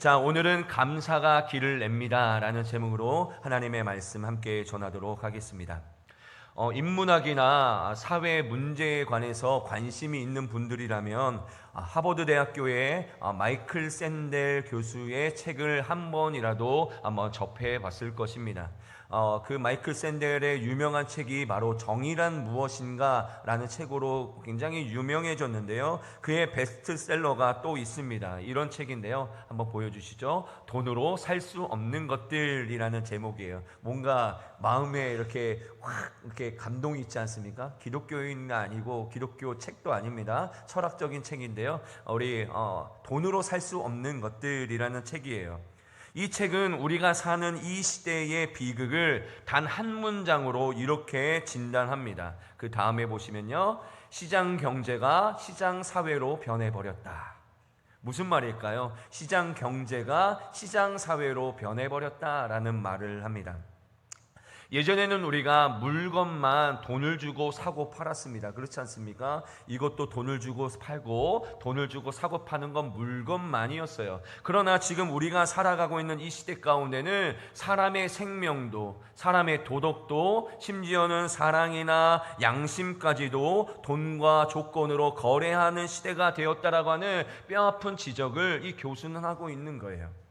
자, 오늘은 감사가 길을 냅니다 라는 제목으로 하나님의 말씀 함께 전하도록 하겠습니다. 인문학이나 사회 문제에 관해서 관심이 있는 분들이라면 하버드 대학교의 마이클 샌델 교수의 책을 한 번이라도 한번 접해 봤을 것입니다. 그 마이클 샌델의 유명한 책이 바로 정의란 무엇인가 라는 책으로 굉장히 유명해졌는데요. 그의 베스트셀러가 또 있습니다. 이런 책인데요, 한번 보여주시죠. 돈으로 살 수 없는 것들이라는 제목이에요. 뭔가 마음에 이렇게 확 이렇게 감동이 있지 않습니까? 기독교인은 아니고 기독교 책도 아닙니다. 철학적인 책인데요, 우리 돈으로 살 수 없는 것들이라는 책이에요. 이 책은 우리가 사는 이 시대의 비극을 단 한 문장으로 이렇게 진단합니다. 그 다음에 보시면요, 시장 경제가 시장 사회로 변해버렸다. 무슨 말일까요? 시장 경제가 시장 사회로 변해버렸다라는 말을 합니다. 예전에는 우리가 물건만 돈을 주고 사고 팔았습니다. 그렇지 않습니까? 이것도 돈을 주고 팔고 돈을 주고 사고 파는 건 물건만이었어요. 그러나 지금 우리가 살아가고 있는 이 시대 가운데는 사람의 생명도, 사람의 도덕도, 심지어는 사랑이나 양심까지도 돈과 조건으로 거래하는 시대가 되었다라고 하는 뼈아픈 지적을 이 교수는 하고 있는 거예요.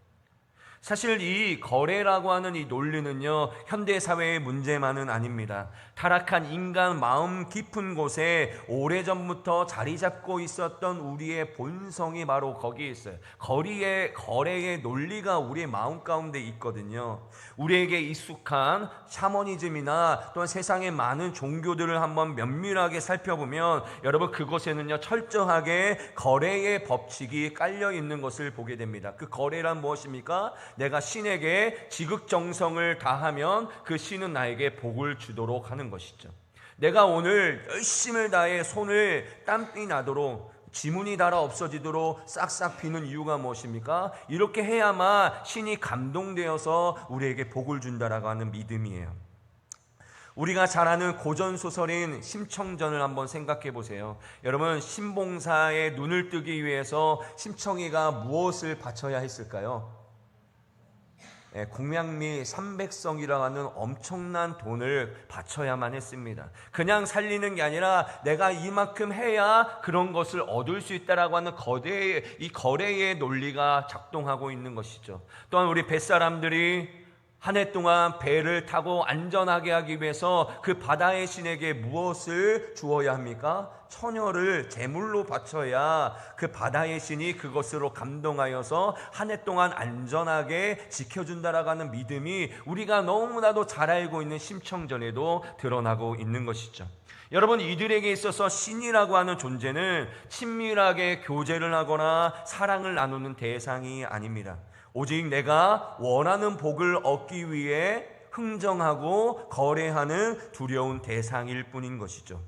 사실 이 거래라고 하는 이 논리는요, 현대사회의 문제만은 아닙니다. 타락한 인간 마음 깊은 곳에 오래전부터 자리 잡고 있었던 우리의 본성이 바로 거기에 있어요. 거래의 논리가 우리의 마음 가운데 있거든요. 우리에게 익숙한 샤머니즘이나 또한 세상의 많은 종교들을 한번 면밀하게 살펴보면 여러분, 그곳에는요 철저하게 거래의 법칙이 깔려 있는 것을 보게 됩니다. 그 거래란 무엇입니까? 내가 신에게 지극정성을 다하면 그 신은 나에게 복을 주도록 하는 것이죠. 내가 오늘 열심을 다해 손을 땀이 나도록, 지문이 닳아 없어지도록 싹싹 비는 이유가 무엇입니까? 이렇게 해야만 신이 감동되어서 우리에게 복을 준다라고 하는 믿음이에요. 우리가 잘 아는 고전소설인 심청전을 한번 생각해 보세요. 여러분, 신봉사의 눈을 뜨기 위해서 심청이가 무엇을 바쳐야 했을까요? 공양미 300성이라고 하는 엄청난 돈을 바쳐야만 했습니다. 그냥 살리는 게 아니라 내가 이만큼 해야 그런 것을 얻을 수 있다라고 하는 이 거래의 논리가 작동하고 있는 것이죠. 또한 우리 뱃사람들이 한 해 동안 배를 타고 안전하게 하기 위해서 그 바다의 신에게 무엇을 주어야 합니까? 처녀를 제물로 바쳐야 그 바다의 신이 그것으로 감동하여서 한 해 동안 안전하게 지켜준다라고 하는 믿음이 우리가 너무나도 잘 알고 있는 심청전에도 드러나고 있는 것이죠. 여러분, 이들에게 있어서 신이라고 하는 존재는 친밀하게 교제를 하거나 사랑을 나누는 대상이 아닙니다. 오직 내가 원하는 복을 얻기 위해 흥정하고 거래하는 두려운 대상일 뿐인 것이죠.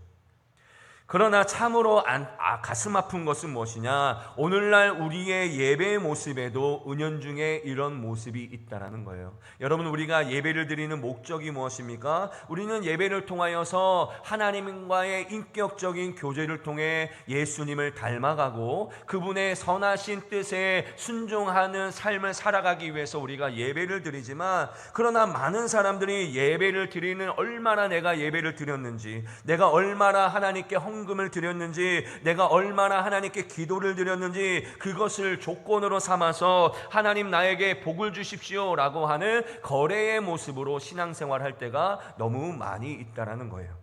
그러나 참으로 가슴 아픈 것은 무엇이냐? 오늘날 우리의 예배의 모습에도 은연중에 이런 모습이 있다는 거예요. 여러분, 우리가 예배를 드리는 목적이 무엇입니까? 우리는 예배를 통하여서 하나님과의 인격적인 교제를 통해 예수님을 닮아가고 그분의 선하신 뜻에 순종하는 삶을 살아가기 위해서 우리가 예배를 드리지만, 그러나 많은 사람들이 예배를 드리는, 얼마나 내가 예배를 드렸는지, 내가 얼마나 하나님께 헌금을 드렸는지, 내가 얼마나 하나님께 기도를 드렸는지, 그것을 조건으로 삼아서 하나님 나에게 복을 주십시오 라고 하는 거래의 모습으로 신앙생활할 때가 너무 많이 있다는 거예요.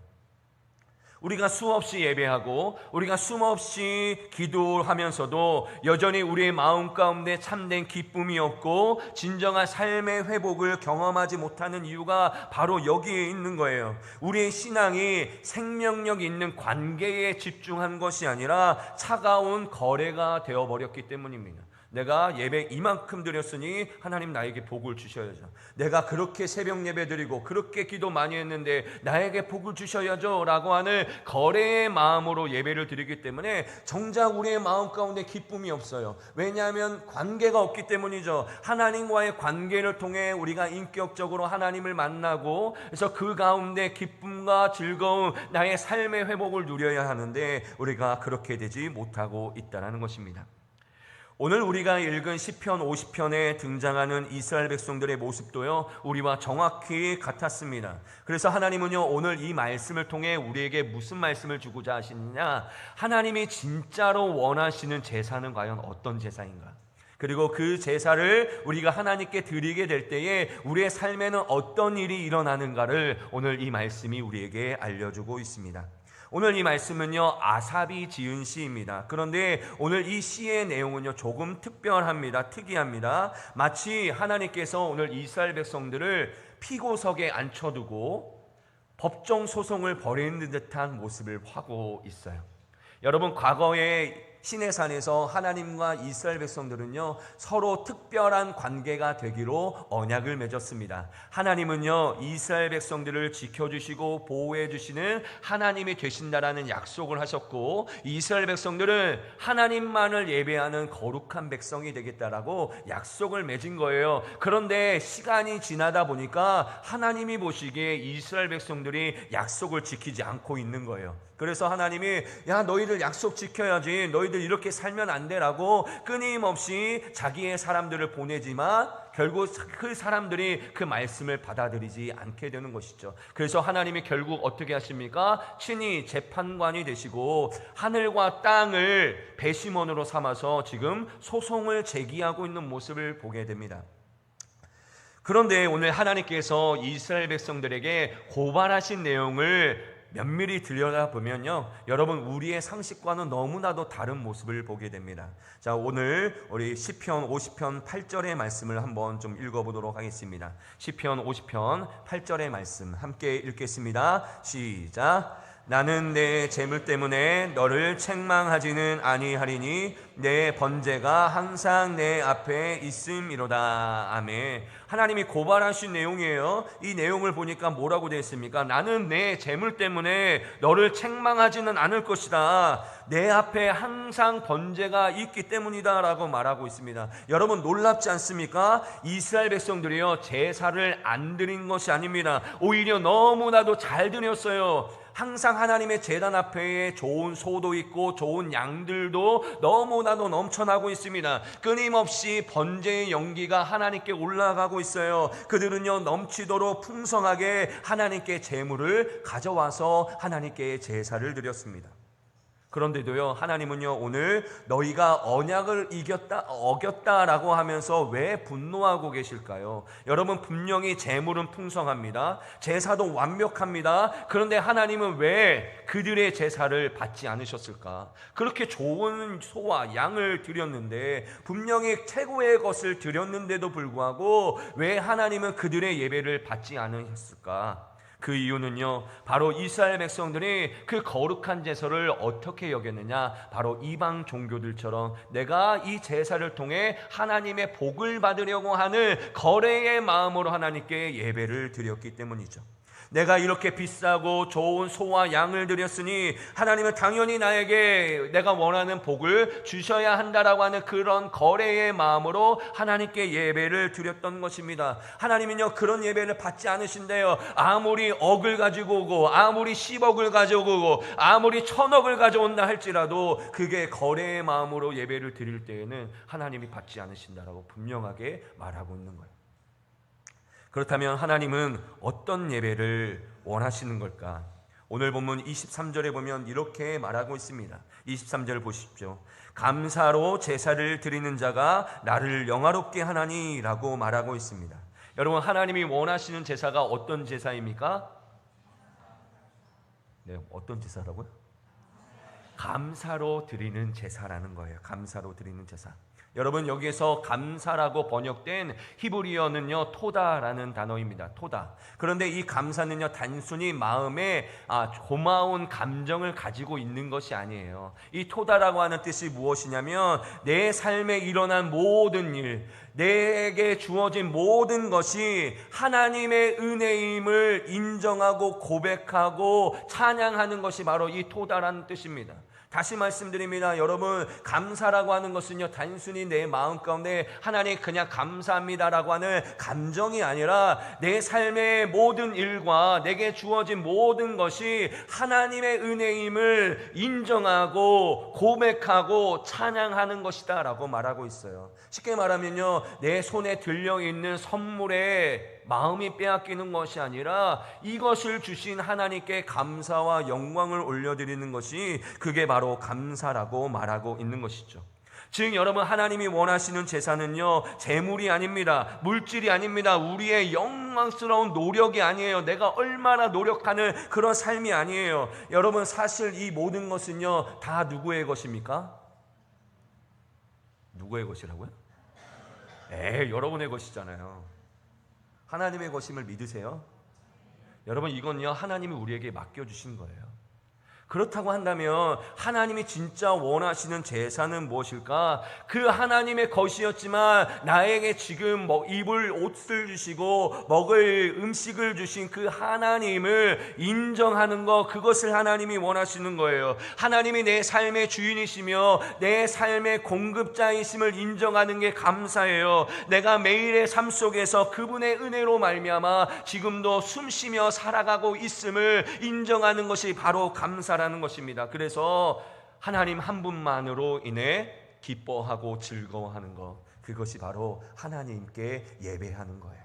우리가 수없이 예배하고 우리가 수없이 기도하면서도 여전히 우리의 마음 가운데 참된 기쁨이 없고 진정한 삶의 회복을 경험하지 못하는 이유가 바로 여기에 있는 거예요. 우리의 신앙이 생명력 있는 관계에 집중한 것이 아니라 차가운 거래가 되어버렸기 때문입니다. 내가 예배 이만큼 드렸으니 하나님 나에게 복을 주셔야죠. 내가 그렇게 새벽 예배 드리고 그렇게 기도 많이 했는데 나에게 복을 주셔야죠 라고 하는 거래의 마음으로 예배를 드리기 때문에 정작 우리의 마음 가운데 기쁨이 없어요. 왜냐하면 관계가 없기 때문이죠. 하나님과의 관계를 통해 우리가 인격적으로 하나님을 만나고, 그래서 그 가운데 기쁨과 즐거움, 나의 삶의 회복을 누려야 하는데 우리가 그렇게 되지 못하고 있다는 것입니다. 오늘 우리가 읽은 시편 50편에 등장하는 이스라엘 백성들의 모습도요, 우리와 정확히 같았습니다. 그래서 하나님은요, 오늘 이 말씀을 통해 우리에게 무슨 말씀을 주고자 하시느냐, 하나님이 진짜로 원하시는 제사는 과연 어떤 제사인가, 그리고 그 제사를 우리가 하나님께 드리게 될 때에 우리의 삶에는 어떤 일이 일어나는가를 오늘 이 말씀이 우리에게 알려주고 있습니다. 오늘 이 말씀은요, 아삽이 지은 시입니다. 그런데 오늘 이 시의 내용은요, 조금 특별합니다. 특이합니다. 마치 하나님께서 오늘 이스라엘 백성들을 피고석에 앉혀두고 법정 소송을 벌이는 듯한 모습을 하고 있어요. 여러분, 과거에 시내산에서 하나님과 이스라엘 백성들은요, 서로 특별한 관계가 되기로 언약을 맺었습니다. 하나님은요, 이스라엘 백성들을 지켜주시고 보호해 주시는 하나님이 되신다라는 약속을 하셨고, 이스라엘 백성들은 하나님만을 예배하는 거룩한 백성이 되겠다라고 약속을 맺은 거예요. 그런데 시간이 지나다 보니까 하나님이 보시기에 이스라엘 백성들이 약속을 지키지 않고 있는 거예요. 그래서 하나님이, 야, 너희들 약속 지켜야지, 너희들 이렇게 살면 안 되라고 끊임없이 자기의 사람들을 보내지만 결국 그 사람들이 그 말씀을 받아들이지 않게 되는 것이죠. 그래서 하나님이 결국 어떻게 하십니까? 친히 재판관이 되시고 하늘과 땅을 배심원으로 삼아서 지금 소송을 제기하고 있는 모습을 보게 됩니다. 그런데 오늘 하나님께서 이스라엘 백성들에게 고발하신 내용을 면밀히 들여다보면요, 여러분, 우리의 상식과는 너무나도 다른 모습을 보게 됩니다. 자, 오늘 우리 시편 50편 8절의 말씀을 한번 좀 읽어보도록 하겠습니다. 시편 50편 8절의 말씀 함께 읽겠습니다. 시작. 나는 내 재물 때문에 너를 책망하지는 아니하리니 내 번제가 항상 내 앞에 있음이로다. 아멘. 하나님이 고발하신 내용이에요. 이 내용을 보니까 뭐라고 되어 있습니까? 나는 내 재물 때문에 너를 책망하지는 않을 것이다. 내 앞에 항상 번제가 있기 때문이다 라고 말하고 있습니다. 여러분, 놀랍지 않습니까? 이스라엘 백성들이요, 제사를 안 드린 것이 아닙니다. 오히려 너무나도 잘 드렸어요. 항상 하나님의 제단 앞에 좋은 소도 있고 좋은 양들도 너무나도 넘쳐나고 있습니다. 끊임없이 번제의 연기가 하나님께 올라가고 있어요. 그들은요, 넘치도록 풍성하게 하나님께 제물을 가져와서 하나님께 제사를 드렸습니다. 그런데도요, 하나님은요, 오늘 너희가 언약을 어겼다라고 하면서 왜 분노하고 계실까요? 여러분, 분명히 제물은 풍성합니다. 제사도 완벽합니다. 그런데 하나님은 왜 그들의 제사를 받지 않으셨을까? 그렇게 좋은 소와 양을 드렸는데, 분명히 최고의 것을 드렸는데도 불구하고 왜 하나님은 그들의 예배를 받지 않으셨을까? 그 이유는요, 바로 이스라엘 백성들이 그 거룩한 제사를 어떻게 여겼느냐, 바로 이방 종교들처럼 내가 이 제사를 통해 하나님의 복을 받으려고 하는 거래의 마음으로 하나님께 예배를 드렸기 때문이죠. 내가 이렇게 비싸고 좋은 소와 양을 드렸으니 하나님은 당연히 나에게 내가 원하는 복을 주셔야 한다라고 하는 그런 거래의 마음으로 하나님께 예배를 드렸던 것입니다. 하나님은요, 그런 예배를 받지 않으신대요. 아무리 억을 가지고 오고 아무리 10억을 가져오고 아무리 1000억을 가져온다 할지라도 그게 거래의 마음으로 예배를 드릴 때에는 하나님이 받지 않으신다라고 분명하게 말하고 있는 거예요. 그렇다면 하나님은 어떤 예배를 원하시는 걸까? 오늘 본문 23절에 보면 이렇게 말하고 있습니다. 23절 보십시오. 감사로 제사를 드리는 자가 나를 영화롭게 하나니 라고 말하고 있습니다. 여러분, 하나님이 원하시는 제사가 어떤 제사입니까? 네, 어떤 제사라고요? 감사로 드리는 제사라는 거예요. 감사로 드리는 제사. 여러분, 여기에서 감사라고 번역된 히브리어는요, 토다라는 단어입니다. 토다. 그런데 이 감사는요, 단순히 마음에 고마운 감정을 가지고 있는 것이 아니에요. 이 토다라고 하는 뜻이 무엇이냐면 내 삶에 일어난 모든 일, 내게 주어진 모든 것이 하나님의 은혜임을 인정하고 고백하고 찬양하는 것이 바로 이 토다라는 뜻입니다. 다시 말씀드립니다. 여러분, 감사라고 하는 것은요, 단순히 내 마음 가운데 하나님 그냥 감사합니다라고 하는 감정이 아니라 내 삶의 모든 일과 내게 주어진 모든 것이 하나님의 은혜임을 인정하고 고백하고 찬양하는 것이다 라고 말하고 있어요. 쉽게 말하면요, 내 손에 들려있는 선물에 마음이 빼앗기는 것이 아니라 이것을 주신 하나님께 감사와 영광을 올려드리는 것이, 그게 바로 감사라고 말하고 있는 것이죠. 즉 여러분, 하나님이 원하시는 제사는요, 재물이 아닙니다. 물질이 아닙니다. 우리의 영광스러운 노력이 아니에요. 내가 얼마나 노력하는 그런 삶이 아니에요. 여러분, 사실 이 모든 것은요, 다 누구의 것입니까? 누구의 것이라고요? 여러분의 것이잖아요. 하나님의 것임을 믿으세요? 여러분, 이건요, 하나님이 우리에게 맡겨주신 거예요. 그렇다고 한다면 하나님이 진짜 원하시는 제사는 무엇일까? 그 하나님의 것이었지만 나에게 지금 입을 옷을 주시고 먹을 음식을 주신 그 하나님을 인정하는 것, 그것을 하나님이 원하시는 거예요. 하나님이 내 삶의 주인이시며 내 삶의 공급자이심을 인정하는 게 감사예요. 내가 매일의 삶 속에서 그분의 은혜로 말미암아 지금도 숨쉬며 살아가고 있음을 인정하는 것이 바로 감사라는 것입니다. 그래서 하나님 한 분만으로 인해 기뻐하고 즐거워하는 것, 그것이 바로 하나님께 예배하는 거예요.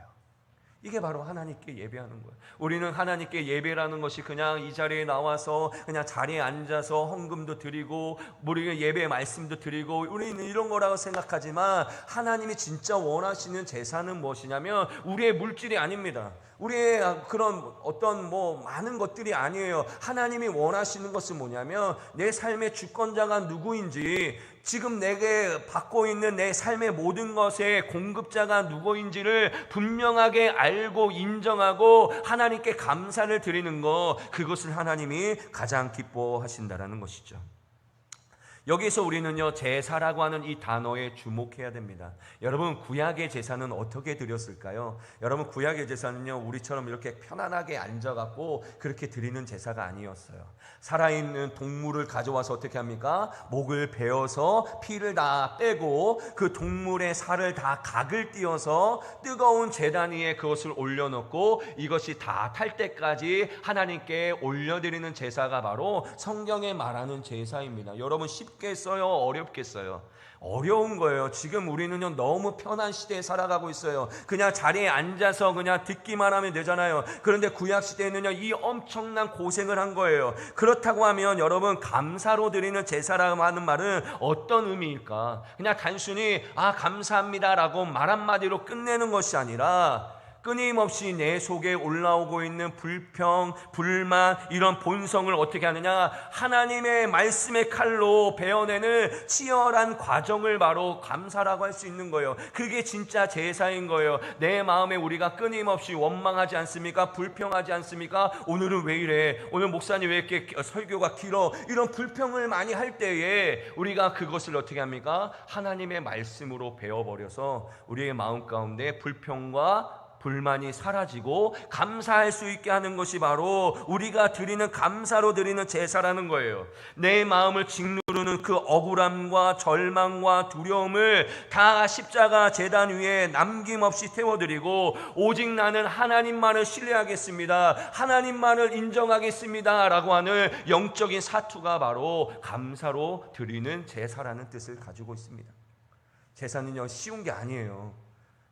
이게 바로 하나님께 예배하는 거예요. 우리는 하나님께 예배라는 것이 그냥 이 자리에 나와서 그냥 자리에 앉아서 헌금도 드리고 우리가 예배 말씀도 드리고 우리는 이런 거라고 생각하지만, 하나님이 진짜 원하시는 제사는 무엇이냐면 우리의 물질이 아닙니다. 우리의 그런 어떤 많은 것들이 아니에요. 하나님이 원하시는 것은 뭐냐면 내 삶의 주권자가 누구인지, 지금 내게 받고 있는 내 삶의 모든 것의 공급자가 누구인지를 분명하게 알고 인정하고 하나님께 감사를 드리는 것, 그것을 하나님이 가장 기뻐하신다라는 것이죠. 여기서 우리는요, 제사라고 하는 이 단어에 주목해야 됩니다. 여러분, 구약의 제사는 어떻게 드렸을까요? 여러분, 구약의 제사는요, 우리처럼 이렇게 편안하게 앉아갖고 그렇게 드리는 제사가 아니었어요. 살아있는 동물을 가져와서 어떻게 합니까? 목을 베어서 피를 다 빼고 그 동물의 살을 다 각을 띄어서 뜨거운 제단 위에 그것을 올려놓고 이것이 다 탈 때까지 하나님께 올려드리는 제사가 바로 성경에 말하는 제사입니다. 여러분, 쉽겠어요? 어렵겠어요? 어려운 거예요. 지금 우리는요, 너무 편한 시대에 살아가고 있어요. 그냥 자리에 앉아서 그냥 듣기만 하면 되잖아요. 그런데 구약 시대에는요, 이 엄청난 고생을 한 거예요. 그렇다고 하면 여러분, 감사로 드리는 제사라고 하는 말은 어떤 의미일까? 그냥 단순히 감사합니다라고 말 한마디로 끝내는 것이 아니라 끊임없이 내 속에 올라오고 있는 불평, 불만, 이런 본성을 어떻게 하느냐? 하나님의 말씀의 칼로 베어내는 치열한 과정을 바로 감사라고 할 수 있는 거예요. 그게 진짜 제사인 거예요. 내 마음에 우리가 끊임없이 원망하지 않습니까? 불평하지 않습니까? 오늘은 왜 이래? 오늘 목사님 왜 이렇게 설교가 길어? 이런 불평을 많이 할 때에 우리가 그것을 어떻게 합니까? 하나님의 말씀으로 베어버려서 우리의 마음 가운데 불평과 불만이 사라지고 감사할 수 있게 하는 것이 바로 우리가 드리는 감사로 드리는 제사라는 거예요. 내 마음을 짓누르는 그 억울함과 절망과 두려움을 다 십자가 제단 위에 남김없이 태워드리고, 오직 나는 하나님만을 신뢰하겠습니다, 하나님만을 인정하겠습니다 라고 하는 영적인 사투가 바로 감사로 드리는 제사라는 뜻을 가지고 있습니다. 제사는요, 쉬운 게 아니에요.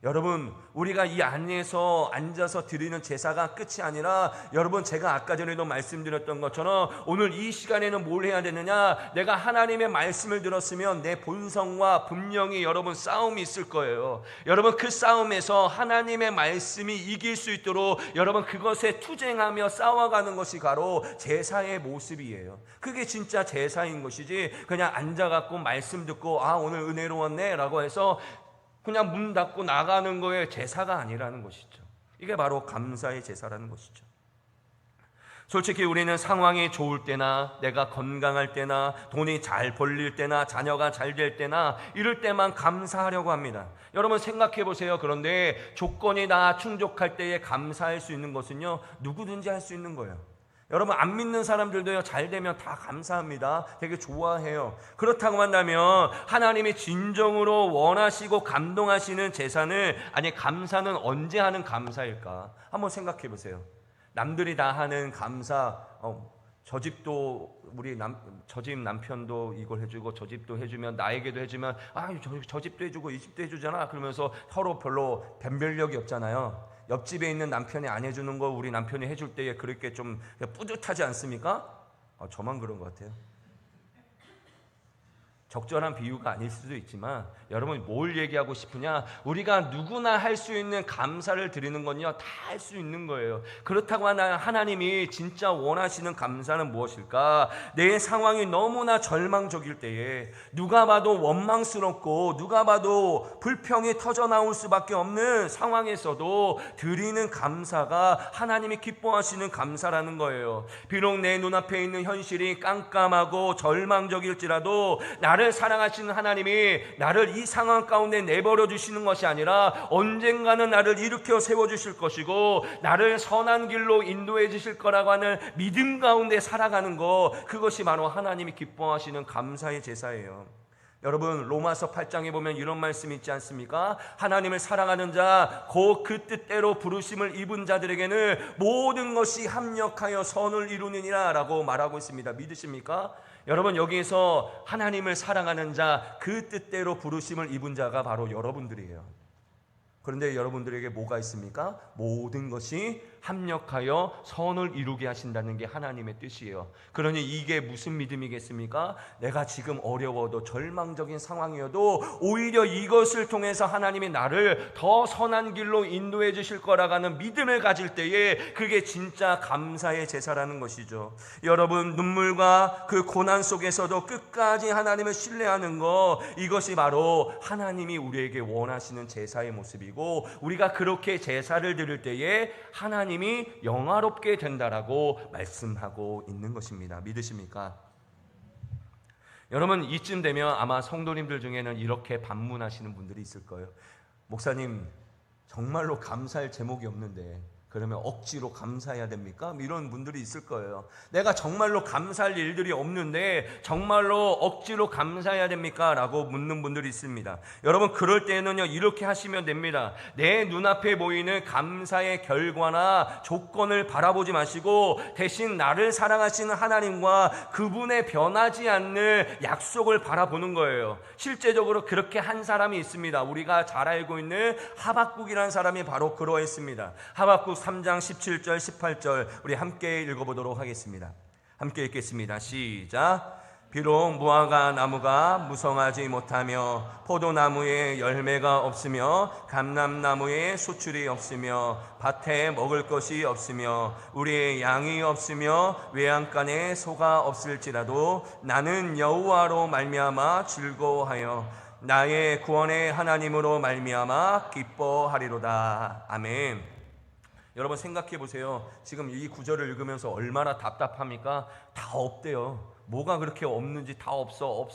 여러분, 우리가 이 안에서 앉아서 드리는 제사가 끝이 아니라, 여러분, 제가 아까 전에도 말씀드렸던 것처럼 오늘 이 시간에는 뭘 해야 되느냐? 내가 하나님의 말씀을 들었으면 내 본성과 분명히 여러분 싸움이 있을 거예요. 여러분, 그 싸움에서 하나님의 말씀이 이길 수 있도록 여러분 그것에 투쟁하며 싸워가는 것이 바로 제사의 모습이에요. 그게 진짜 제사인 것이지, 그냥 앉아갖고 말씀 듣고 오늘 은혜로웠네 라고 해서 그냥 문 닫고 나가는 거에 제사가 아니라는 것이죠. 이게 바로 감사의 제사라는 것이죠. 솔직히 우리는 상황이 좋을 때나 내가 건강할 때나 돈이 잘 벌릴 때나 자녀가 잘 될 때나 이럴 때만 감사하려고 합니다. 여러분 생각해 보세요. 그런데 조건이 다 충족할 때에 감사할 수 있는 것은요, 누구든지 할 수 있는 거예요. 여러분, 안 믿는 사람들도요, 잘 되면 다 감사합니다. 되게 좋아해요. 그렇다고 한다면 하나님이 진정으로 원하시고 감동하시는 제사는, 아니 감사는 언제 하는 감사일까? 한번 생각해 보세요. 남들이 다 하는 감사, 저 집도 저 집 남편도 이걸 해주고 저 집도 해주면, 나에게도 해주면 저 집도 해주고 이 집도 해주잖아, 그러면서 서로 별로 변별력이 없잖아요. 옆집에 있는 남편이 안 해주는 거 우리 남편이 해줄 때에 그렇게 좀 뿌듯하지 않습니까? 저만 그런 것 같아요. 적절한 비유가 아닐 수도 있지만, 여러분이 뭘 얘기하고 싶으냐? 우리가 누구나 할 수 있는 감사를 드리는 건요, 다 할 수 있는 거예요. 그렇다고 하나 하나님이 진짜 원하시는 감사는 무엇일까? 내 상황이 너무나 절망적일 때에, 누가 봐도 원망스럽고 누가 봐도 불평이 터져 나올 수밖에 없는 상황에서도 드리는 감사가 하나님이 기뻐하시는 감사라는 거예요. 비록 내 눈앞에 있는 현실이 깜깜하고 절망적일지라도 나를 사랑하시는 하나님이 나를 이 상황 가운데 내버려 주시는 것이 아니라 언젠가는 나를 일으켜 세워주실 것이고 나를 선한 길로 인도해 주실 거라고 하는 믿음 가운데 살아가는 것, 그것이 바로 하나님이 기뻐하시는 감사의 제사예요. 여러분, 로마서 8장에 보면 이런 말씀이 있지 않습니까? 하나님을 사랑하는 자, 곧 그 뜻대로 부르심을 입은 자들에게는 모든 것이 합력하여 선을 이루느니라 라고 말하고 있습니다. 믿으십니까? 여러분, 여기에서 하나님을 사랑하는 자, 그 뜻대로 부르심을 입은 자가 바로 여러분들이에요. 그런데 여러분들에게 뭐가 있습니까? 모든 것이 합력하여 선을 이루게 하신다는 게 하나님의 뜻이에요. 그러니 이게 무슨 믿음이겠습니까? 내가 지금 어려워도 절망적인 상황이어도 오히려 이것을 통해서 하나님이 나를 더 선한 길로 인도해 주실 거라고 하는 믿음을 가질 때에 그게 진짜 감사의 제사라는 것이죠. 여러분, 눈물과 그 고난 속에서도 끝까지 하나님을 신뢰하는 것, 이것이 바로 하나님이 우리에게 원하시는 제사의 모습이고, 우리가 그렇게 제사를 드릴 때에 하나님이 영화롭게 된다라고 말씀하고 있는 것입니다. 믿으십니까? 여러분, 이쯤 되면 아마 성도님들 중에는 이렇게 반문하시는 분들이 있을 거예요. 목사님, 정말로 감사할 제목이 없는데 그러면 억지로 감사해야 됩니까? 이런 분들이 있을 거예요. 내가 정말로 감사할 일들이 없는데 정말로 억지로 감사해야 됩니까? 라고 묻는 분들이 있습니다. 여러분, 그럴 때는요, 이렇게 하시면 됩니다. 내 눈앞에 보이는 감사의 결과나 조건을 바라보지 마시고 대신 나를 사랑하시는 하나님과 그분의 변하지 않는 약속을 바라보는 거예요. 실제적으로 그렇게 한 사람이 있습니다. 우리가 잘 알고 있는 하박국이라는 사람이 바로 그러했습니다. 하박국 3장 17절 18절 우리 함께 읽어보도록 하겠습니다. 함께 읽겠습니다. 시작. 비록 무화과 나무가 무성하지 못하며 포도나무에 열매가 없으며 감람나무에 수출이 없으며 밭에 먹을 것이 없으며 우리의 양이 없으며 외양간에 소가 없을지라도 나는 여호와로 말미암아 즐거워하여 나의 구원의 하나님으로 말미암아 기뻐하리로다. 아멘. 여러분, 생각해 보세요. 지금 이 구절을 읽으면서 얼마나 답답합니까? 다 없대요. 뭐가 그렇게 없는지 다 없어.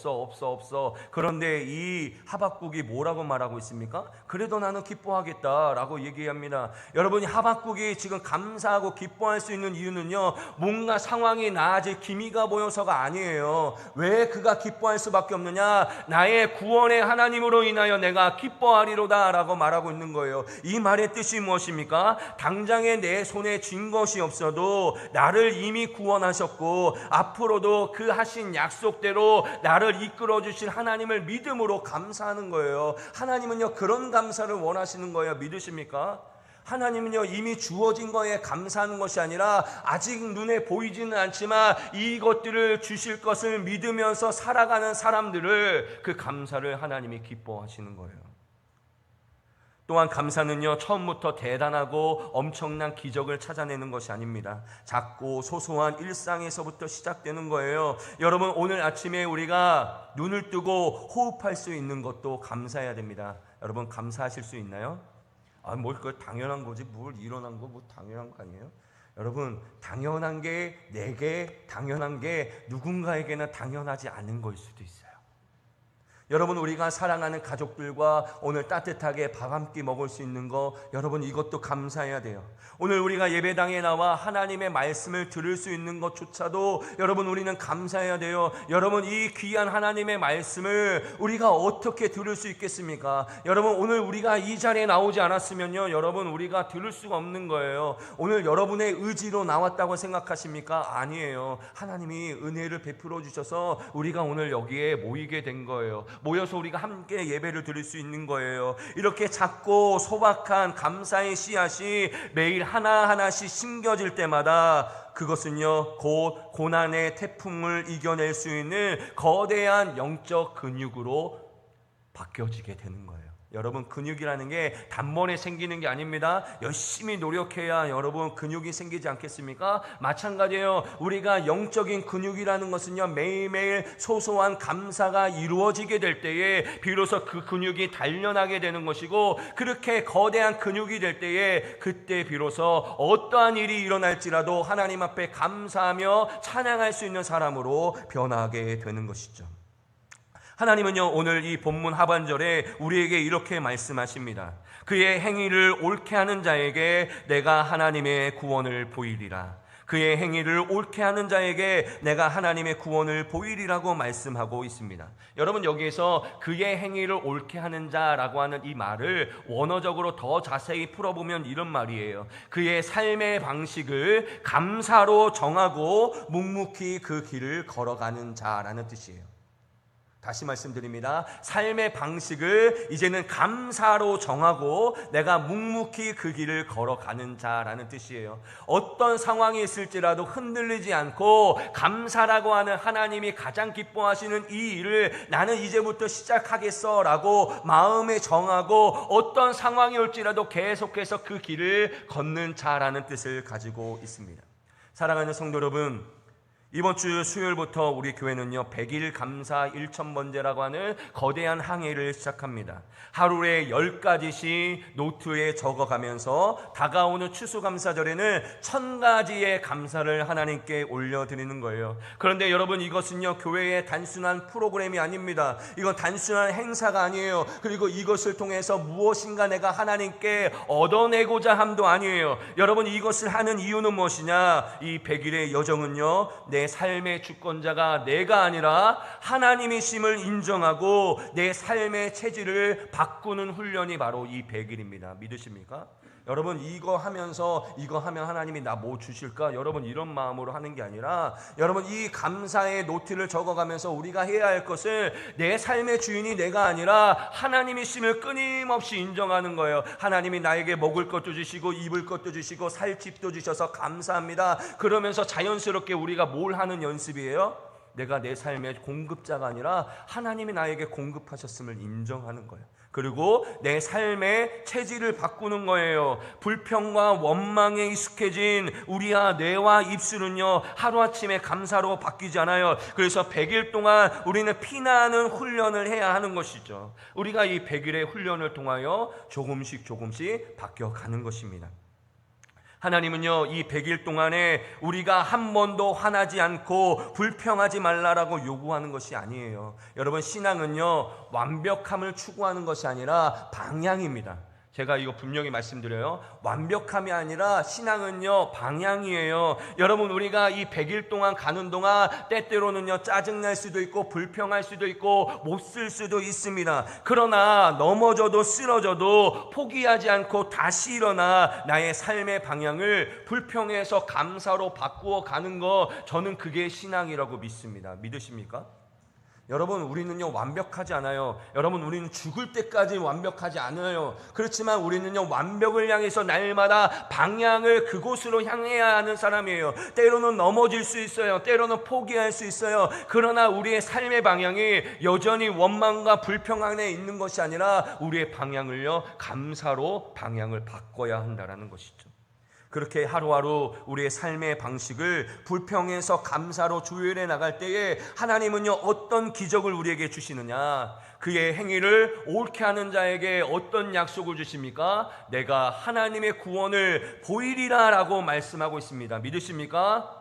그런데 이 하박국이 뭐라고 말하고 있습니까? 그래도 나는 기뻐하겠다라고 얘기합니다. 여러분이 하박국이 지금 감사하고 기뻐할 수 있는 이유는요, 뭔가 상황이 나아질 기미가 보여서가 아니에요. 왜 그가 기뻐할 수밖에 없느냐? 나의 구원의 하나님으로 인하여 내가 기뻐하리로다 라고 말하고 있는 거예요. 이 말의 뜻이 무엇입니까? 당장에 내 손에 쥔 것이 없어도 나를 이미 구원하셨고 앞으로도 그 하신 약속대로 나를 이끌어 주실 하나님을 믿음으로 감사하는 거예요. 하나님은요, 그런 감사를 원하시는 거예요. 믿으십니까? 하나님은요, 이미 주어진 거에 감사하는 것이 아니라 아직 눈에 보이지는 않지만 이것들을 주실 것을 믿으면서 살아가는 사람들을, 그 감사를 하나님이 기뻐하시는 거예요. 또한 감사는요, 처음부터 대단하고 엄청난 기적을 찾아내는 것이 아닙니다. 작고 소소한 일상에서부터 시작되는 거예요. 여러분, 오늘 아침에 우리가 눈을 뜨고 호흡할 수 있는 것도 감사해야 됩니다. 여러분, 감사하실 수 있나요? 그거 당연한 거지, 뭘 일어난 거 뭐 당연한 거 아니에요? 여러분, 당연한 게 내게 당연한 게 누군가에게는 당연하지 않은 거일 수도 있어요. 여러분, 우리가 사랑하는 가족들과 오늘 따뜻하게 밥 한 끼 먹을 수 있는 거, 여러분 이것도 감사해야 돼요. 오늘 우리가 예배당에 나와 하나님의 말씀을 들을 수 있는 것조차도 여러분 우리는 감사해야 돼요. 여러분, 이 귀한 하나님의 말씀을 우리가 어떻게 들을 수 있겠습니까? 여러분, 오늘 우리가 이 자리에 나오지 않았으면요, 여러분 우리가 들을 수가 없는 거예요. 오늘 여러분의 의지로 나왔다고 생각하십니까? 아니에요. 하나님이 은혜를 베풀어 주셔서 우리가 오늘 여기에 모이게 된 거예요. 모여서 우리가 함께 예배를 드릴 수 있는 거예요. 이렇게 작고 소박한 감사의 씨앗이 매일 하나하나씩 심겨질 때마다 그것은요, 곧 고난의 태풍을 이겨낼 수 있는 거대한 영적 근육으로 바뀌어지게 되는 거예요. 여러분, 근육이라는 게 단번에 생기는 게 아닙니다. 열심히 노력해야 여러분 근육이 생기지 않겠습니까? 마찬가지예요. 우리가 영적인 근육이라는 것은요, 매일매일 소소한 감사가 이루어지게 될 때에 비로소 그 근육이 단련하게 되는 것이고, 그렇게 거대한 근육이 될 때에 그때 비로소 어떠한 일이 일어날지라도 하나님 앞에 감사하며 찬양할 수 있는 사람으로 변하게 되는 것이죠. 하나님은요, 오늘 이 본문 하반절에 우리에게 이렇게 말씀하십니다. 그의 행위를 옳게 하는 자에게 내가 하나님의 구원을 보이리라. 그의 행위를 옳게 하는 자에게 내가 하나님의 구원을 보이리라고 말씀하고 있습니다. 여러분, 여기에서 그의 행위를 옳게 하는 자라고 하는 이 말을 원어적으로 더 자세히 풀어보면 이런 말이에요. 그의 삶의 방식을 감사로 정하고 묵묵히 그 길을 걸어가는 자라는 뜻이에요. 다시 말씀드립니다. 삶의 방식을 이제는 감사로 정하고 내가 묵묵히 그 길을 걸어가는 자라는 뜻이에요. 어떤 상황이 있을지라도 흔들리지 않고 감사라고 하는 하나님이 가장 기뻐하시는 이 일을 나는 이제부터 시작하겠어 라고 마음에 정하고 어떤 상황이 올지라도 계속해서 그 길을 걷는 자라는 뜻을 가지고 있습니다. 사랑하는 성도 여러분, 이번 주 수요일부터 우리 교회는요, 100일 감사 1000번제라고 하는 거대한 항해를 시작합니다. 하루에 10가지씩 노트에 적어가면서 다가오는 추수감사절에는 1000가지의 감사를 하나님께 올려드리는 거예요. 그런데 여러분, 이것은요, 교회의 단순한 프로그램이 아닙니다. 이건 단순한 행사가 아니에요. 그리고 이것을 통해서 무엇인가 내가 하나님께 얻어내고자 함도 아니에요. 여러분, 이것을 하는 이유는 무엇이냐? 이 100일의 여정은요, 내 삶의 주권자가 내가 아니라 하나님이심을 인정하고 내 삶의 체질을 바꾸는 훈련이 바로 이 100일입니다. 믿으십니까? 여러분, 이거 하면 하나님이 나 뭐 주실까? 여러분, 이런 마음으로 하는 게 아니라, 여러분, 이 감사의 노트를 적어가면서 우리가 해야 할 것은 내 삶의 주인이 내가 아니라 하나님이심을 끊임없이 인정하는 거예요. 하나님이 나에게 먹을 것도 주시고 입을 것도 주시고 살 집도 주셔서 감사합니다. 그러면서 자연스럽게 우리가 뭘 하는 연습이에요? 내가 내 삶의 공급자가 아니라 하나님이 나에게 공급하셨음을 인정하는 거예요. 그리고 내 삶의 체질을 바꾸는 거예요. 불평과 원망에 익숙해진 우리와 뇌와 입술은요, 하루아침에 감사로 바뀌지 않아요. 그래서 100일 동안 우리는 피나는 훈련을 해야 하는 것이죠. 우리가 이 100일의 훈련을 통하여 조금씩 바뀌어가는 것입니다. 하나님은요, 이 100일 동안에 우리가 한 번도 화나지 않고 불평하지 말라라고 요구하는 것이 아니에요. 여러분, 신앙은요, 완벽함을 추구하는 것이 아니라 방향입니다. 제가 이거 분명히 말씀드려요. 완벽함이 아니라 신앙은요, 방향이에요. 여러분, 우리가 이 100일 동안 가는 동안 때때로는요, 짜증날 수도 있고 불평할 수도 있고 못 쓸 수도 있습니다. 그러나 넘어져도 쓰러져도 포기하지 않고 다시 일어나 나의 삶의 방향을 불평에서 감사로 바꾸어 가는 거, 저는 그게 신앙이라고 믿습니다. 믿으십니까? 여러분, 우리는요, 완벽하지 않아요. 여러분, 우리는 죽을 때까지 완벽하지 않아요. 그렇지만 우리는요, 완벽을 향해서 날마다 방향을 그곳으로 향해야 하는 사람이에요. 때로는 넘어질 수 있어요. 때로는 포기할 수 있어요. 그러나 우리의 삶의 방향이 여전히 원망과 불평 안에 있는 것이 아니라 우리의 방향을요, 감사로 방향을 바꿔야 한다는 것이죠. 그렇게 하루하루 우리의 삶의 방식을 불평에서 감사로 조율해 나갈 때에 하나님은요, 어떤 기적을 우리에게 주시느냐? 그의 행위를 옳게 하는 자에게 어떤 약속을 주십니까? 내가 하나님의 구원을 보이리라 라고 말씀하고 있습니다. 믿으십니까?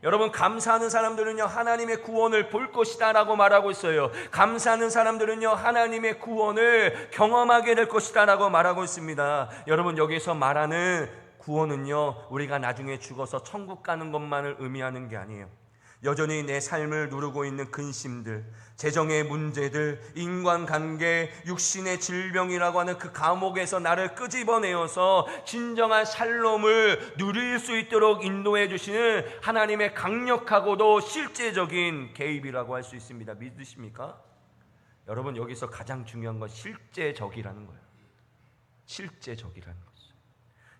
여러분, 감사하는 사람들은요 하나님의 구원을 볼 것이다 라고 말하고 있어요. 감사하는 사람들은요 하나님의 구원을 경험하게 될 것이다 라고 말하고 있습니다. 여러분, 여기서 말하는 구원은요 우리가 나중에 죽어서 천국 가는 것만을 의미하는 게 아니에요. 여전히 내 삶을 누르고 있는 근심들, 재정의 문제들, 인간관계, 육신의 질병이라고 하는 그 감옥에서 나를 끄집어내어서 진정한 샬롬을 누릴 수 있도록 인도해 주시는 하나님의 강력하고도 실제적인 개입이라고 할 수 있습니다. 믿으십니까? 여러분, 여기서 가장 중요한 건 실제적이라는 거예요. 실제적이라는 거예요.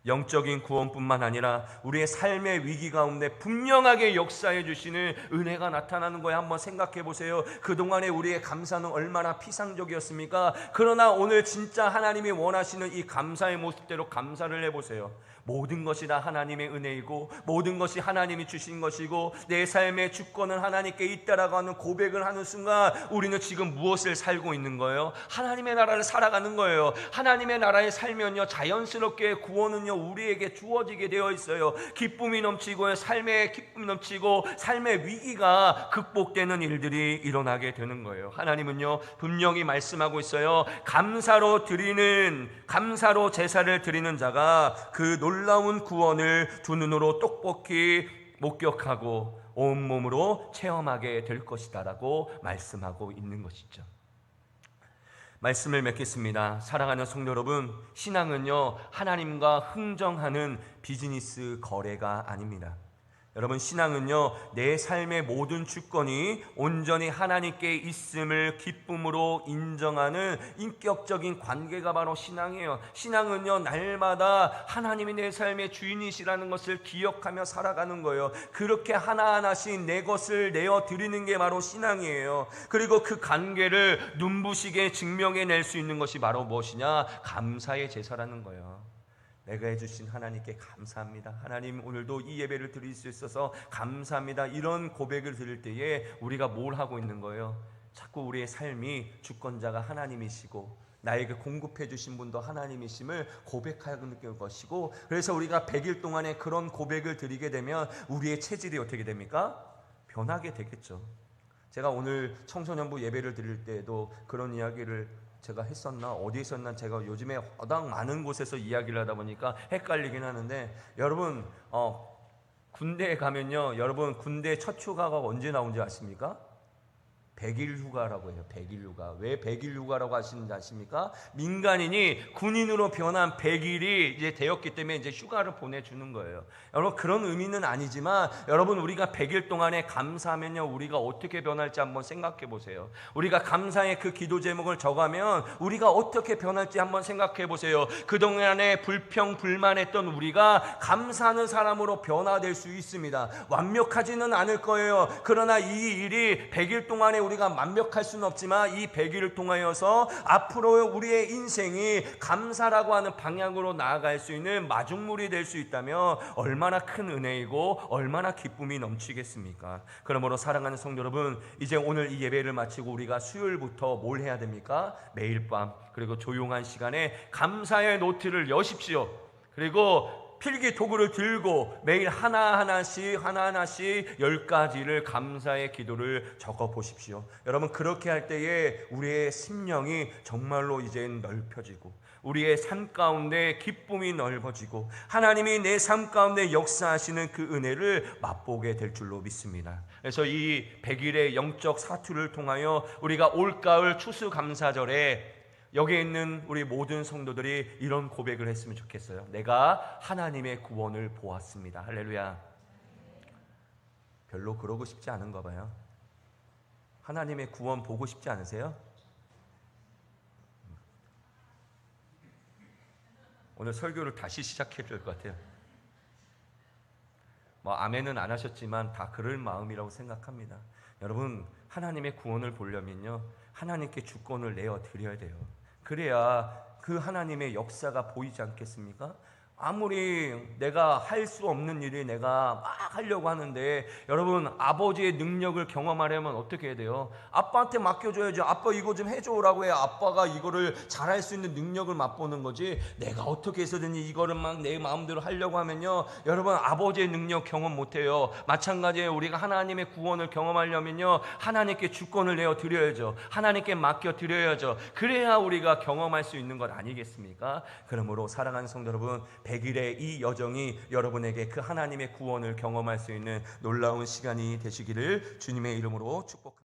영적인 구원뿐만 아니라 우리의 삶의 위기 가운데 분명하게 역사해 주시는 은혜가 나타나는 거예요. 한번 생각해 보세요. 그동안에 우리의 감사는 얼마나 피상적이었습니까? 그러나 오늘 진짜 하나님이 원하시는 이 감사의 모습대로 감사를 해보세요. 모든 것이 다 하나님의 은혜이고 모든 것이 하나님이 주신 것이고 내 삶의 주권은 하나님께 있다라고 하는 고백을 하는 순간 우리는 지금 무엇을 살고 있는 거예요? 하나님의 나라를 살아가는 거예요. 하나님의 나라에 살면요 자연스럽게 구원은요 우리에게 주어지게 되어 있어요. 기쁨이 넘치고 삶의 기쁨이 넘치고 삶의 위기가 극복되는 일들이 일어나게 되는 거예요. 하나님은요 분명히 말씀하고 있어요. 감사로 제사를 드리는 자가 그 놀라운 구원을 두 눈으로 똑똑히 목격하고 온몸으로 체험하게 될 것이다 라고 말씀하고 있는 것이죠. 말씀을 맺겠습니다. 사랑하는 성도 여러분, 신앙은요 하나님과 흥정하는 비즈니스 거래가 아닙니다. 여러분, 신앙은요 내 삶의 모든 주권이 온전히 하나님께 있음을 기쁨으로 인정하는 인격적인 관계가 바로 신앙이에요. 신앙은요 날마다 하나님이 내 삶의 주인이시라는 것을 기억하며 살아가는 거예요. 그렇게 하나하나씩 내 것을 내어드리는 게 바로 신앙이에요. 그리고 그 관계를 눈부시게 증명해낼 수 있는 것이 바로 무엇이냐? 감사의 제사라는 거예요. 내가 해주신 하나님께 감사합니다. 하나님, 오늘도 이 예배를 드릴 수 있어서 감사합니다. 이런 고백을 드릴 때에 우리가 뭘 하고 있는 거예요? 자꾸 우리의 삶이 주권자가 하나님이시고 나에게 공급해 주신 분도 하나님이심을 고백하는 것이고, 그래서 우리가 100일 동안에 그런 고백을 드리게 되면 우리의 체질이 어떻게 됩니까? 변하게 되겠죠. 제가 오늘 청소년부 예배를 드릴 때에도 그런 이야기를 제가 했었나 어디에 있었나, 제가 요즘에 워낙 많은 곳에서 이야기를 하다 보니까 헷갈리긴 하는데, 여러분 군대에 가면요, 여러분 군대 첫 휴가가 언제 나온지 아십니까? 100일 휴가라고 해요. 100일 휴가. 왜 100일 휴가라고 하시는지 아십니까? 민간인이 군인으로 변한 100일이 이제 되었기 때문에 이제 휴가를 보내주는 거예요. 여러분, 그런 의미는 아니지만 여러분, 우리가 100일 동안에 감사하면요 우리가 어떻게 변할지 한번 생각해 보세요. 우리가 감사의 그 기도 제목을 적으면 우리가 어떻게 변할지 한번 생각해 보세요. 그동안에 불평 불만했던 우리가 감사하는 사람으로 변화될 수 있습니다. 완벽하지는 않을 거예요. 그러나 이 일이 100일 동안에 우리가 완벽할 수는 없지만 이 100일을 통하여서 앞으로 우리의 인생이 감사라고 하는 방향으로 나아갈 수 있는 마중물이 될 수 있다면 얼마나 큰 은혜이고 얼마나 기쁨이 넘치겠습니까? 그러므로 사랑하는 성도 여러분, 이제 오늘 이 예배를 마치고 우리가 수요일부터 뭘 해야 됩니까? 매일 밤 그리고 조용한 시간에 감사의 노트를 여십시오. 그리고 필기 도구를 들고 매일 하나하나씩 10가지를 감사의 기도를 적어 보십시오. 여러분, 그렇게 할 때에 우리의 심령이 정말로 이젠 넓혀지고 우리의 삶 가운데 기쁨이 넓어지고 하나님이 내 삶 가운데 역사하시는 그 은혜를 맛보게 될 줄로 믿습니다. 그래서 이 100일의 영적 사투를 통하여 우리가 올가을 추수감사절에 여기에 있는 우리 모든 성도들이 이런 고백을 했으면 좋겠어요. 내가 하나님의 구원을 보았습니다. 할렐루야. 별로 그러고 싶지 않은가 봐요. 하나님의 구원 보고 싶지 않으세요? 오늘 설교를 다시 시작해야 될 것 같아요. 아멘은 안 하셨지만 다 그럴 마음이라고 생각합니다. 여러분, 하나님의 구원을 보려면요 하나님께 주권을 내어 드려야 돼요. 그래야 그 하나님의 역사가 보이지 않겠습니까? 아무리 내가 할 수 없는 일이 내가 막 하려고 하는데, 여러분 아버지의 능력을 경험하려면 어떻게 해야 돼요? 아빠한테 맡겨줘야죠. 아빠 이거 좀 해줘라고 해야 아빠가 이거를 잘할 수 있는 능력을 맛보는 거지, 내가 어떻게 해서든지 이거를 막 내 마음대로 하려고 하면요, 여러분 아버지의 능력 경험 못해요. 마찬가지예요. 우리가 하나님의 구원을 경험하려면요, 하나님께 주권을 내어 드려야죠. 하나님께 맡겨 드려야죠. 그래야 우리가 경험할 수 있는 것 아니겠습니까? 그러므로 사랑하는 성도 여러분, 100일의 이 여정이 여러분에게 그 하나님의 구원을 경험할 수 있는 놀라운 시간이 되시기를 주님의 이름으로 축복합니다.